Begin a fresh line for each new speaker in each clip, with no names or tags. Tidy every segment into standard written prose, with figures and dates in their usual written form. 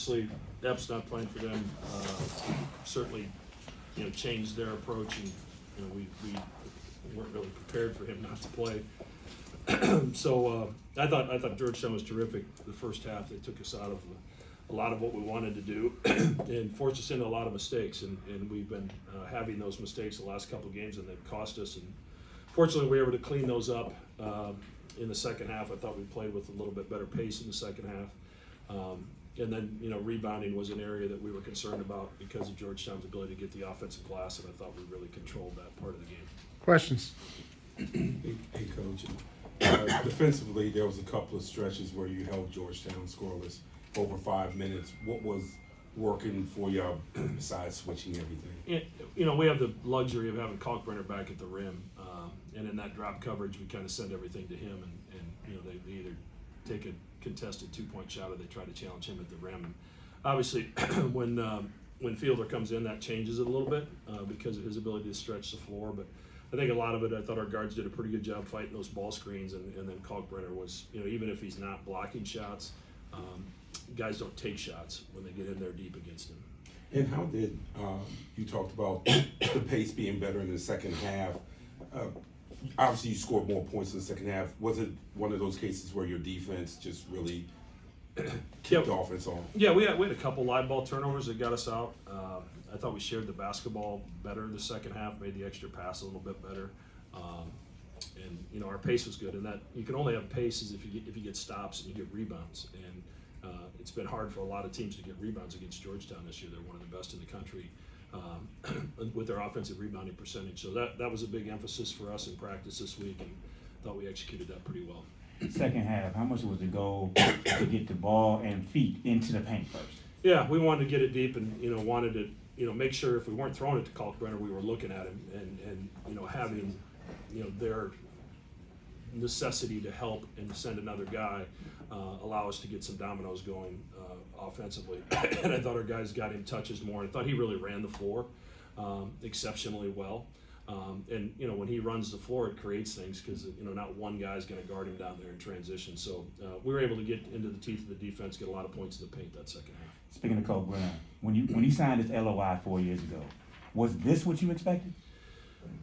Obviously, Epps not playing for them certainly, changed their approach, and we weren't really prepared for him not to play. So I thought Georgetown was terrific the first half. They took us out of a lot of what we wanted to do and forced us into a lot of mistakes, and we've been having those mistakes the last couple of games, and they've cost us. And fortunately, we were able to clean those up in the second half. I thought we played with a little bit better pace in the second half. And then, rebounding was an area that we were concerned about because of Georgetown's ability to get the offensive glass, and I thought we really controlled that part of the game.
Questions?
Hey, Coach. Defensively, there was a couple of stretches where you held Georgetown scoreless over 5 minutes. What was working for you besides switching everything?
We have the luxury of having Kalkbrenner back at the rim, and in that drop coverage, we kind of send everything to him, and they either take a contested two-point shot or they try to challenge him at the rim. And obviously, when Fielder comes in, that changes it a little bit because of his ability to stretch the floor. But I think a lot of it, I thought our guards did a pretty good job fighting those ball screens, and then Kalkbrenner was, even if he's not blocking shots, guys don't take shots when they get in there deep against him.
And how did you talked about the pace being better in the second half? Obviously, you scored more points in the second half. Was it one of those cases where your defense just really kept the offense on?
Yeah, we had a couple live ball turnovers that got us out. I thought we shared the basketball better in the second half, made the extra pass a little bit better, and our pace was good. And that you can only have paces if you get stops and you get rebounds. And it's been hard for a lot of teams to get rebounds against Georgetown this year. They're one of the best in the country with their offensive rebounding percentage. So that was a big emphasis for us in practice this week, and thought we executed that pretty well.
Second half, how much was the goal to get the ball and feet into the paint first?
Yeah, we wanted to get it deep, and wanted to make sure if we weren't throwing it to Kalkbrenner, we were looking at him and having their necessity to help and send another guy allow us to get some dominoes going offensively. And I thought our guys got him touches more. I thought he really ran the floor exceptionally well. And when he runs the floor, it creates things because not one guy's going to guard him down there in transition. So we were able to get into the teeth of the defense, get a lot of points in the paint that second half.
Speaking of Kalkbrenner, when he signed his LOI 4 years ago, was this what you expected?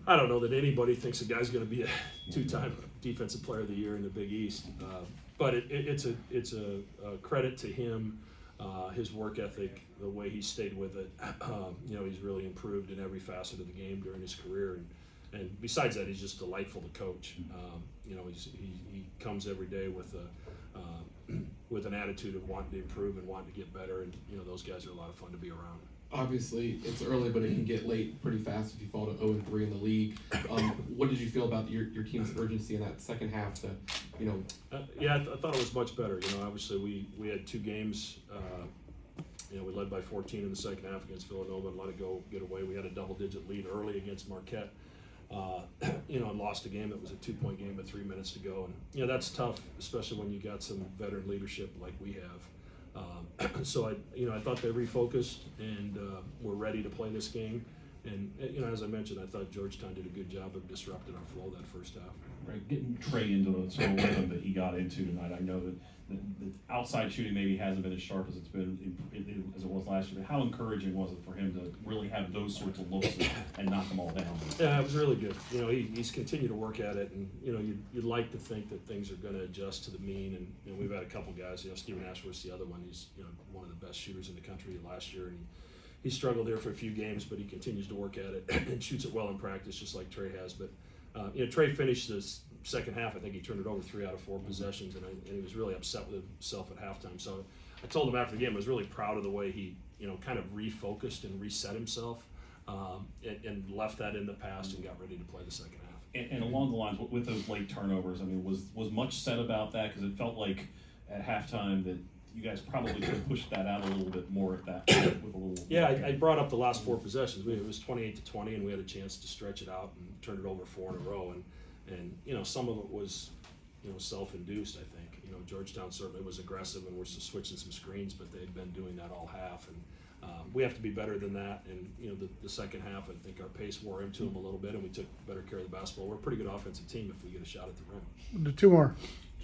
I don't know that anybody thinks a guy's going to be a two-time Defensive Player of the Year in the Big East, but it's a credit to him, his work ethic, the way he stayed with it. He's really improved in every facet of the game during his career, and besides that, he's just delightful to coach. He comes every day with an attitude of wanting to improve and wanting to get better, and those guys are a lot of fun to be around.
Obviously, it's early, but it can get late pretty fast if you fall to 0-3 in the league. What did you feel about your team's urgency in that second half to,
Yeah, I thought it was much better. Obviously we had two games. We led by 14 in the second half against Villanova and let it get away. We had a double-digit lead early against Marquette. And lost a game that was a 2-point game with 3 minutes to go. And that's tough, especially when you got some veteran leadership like we have. So I thought they refocused and were ready to play this game. And as I mentioned, I thought Georgetown did a good job of disrupting our flow that first half.
Right, getting Trey into the sort of rhythm that he got into tonight. I know that the outside shooting maybe hasn't been as sharp as it's been as it was last year. But how encouraging was it for him to really have those sorts of looks and knock them all down?
Yeah, it was really good. He's continued to work at it, and you'd like to think that things are going to adjust to the mean. And we've had a couple guys. Stephen Ashworth's the other one. He's one of the best shooters in the country last year, and he struggled there for a few games, but he continues to work at it and shoots it well in practice, just like Trey has. But Trey finished this second half. I think he turned it over 3 out of 4 possessions, and he was really upset with himself at halftime. So I told him after the game I was really proud of the way he kind of refocused and reset himself and left that in the past and got ready to play the second half.
And along the lines with those late turnovers, I mean, was much said about that? Because it felt like at halftime that you guys probably could have pushed that out a little bit more at that with a little.
Yeah, I brought up the last 4 possessions. It was 28-20, and we had a chance to stretch it out and turn it over 4 in a row. And some of it was self-induced. I think Georgetown certainly was aggressive and we're switching some screens, but they'd been doing that all half. And we have to be better than that. And the second half, I think our pace wore into them a little bit, and we took better care of the basketball. We're a pretty good offensive team if we get a shot at the rim.
Two more.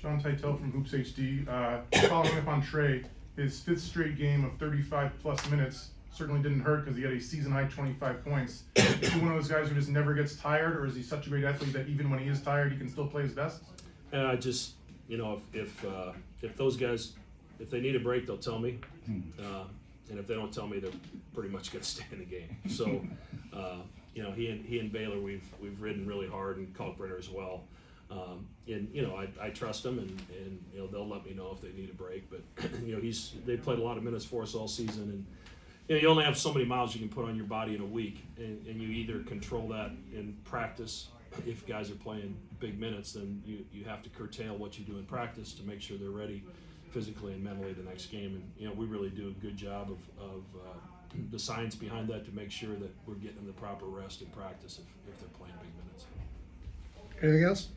Sean Teitel from Hoops HD. Following up on Trey,
his 5th straight game of 35+ minutes certainly didn't hurt because he had a season-high 25 points. Is he one of those guys who just never gets tired, or is he such a great athlete that even when he is tired, he can still play his best?
And I just, if those guys, if they need a break, they'll tell me. And if they don't tell me, they're pretty much going to stay in the game. So, he and Baylor, we've ridden really hard, and Kalkbrenner as well. I trust them, and they'll let me know if they need a break. But they played a lot of minutes for us all season, and you only have so many miles you can put on your body in a week, and you either control that in practice. If guys are playing big minutes, then you have to curtail what you do in practice to make sure they're ready physically and mentally the next game. And we really do a good job of the science behind that to make sure that we're getting them the proper rest in practice if they're playing big minutes.
Anything else?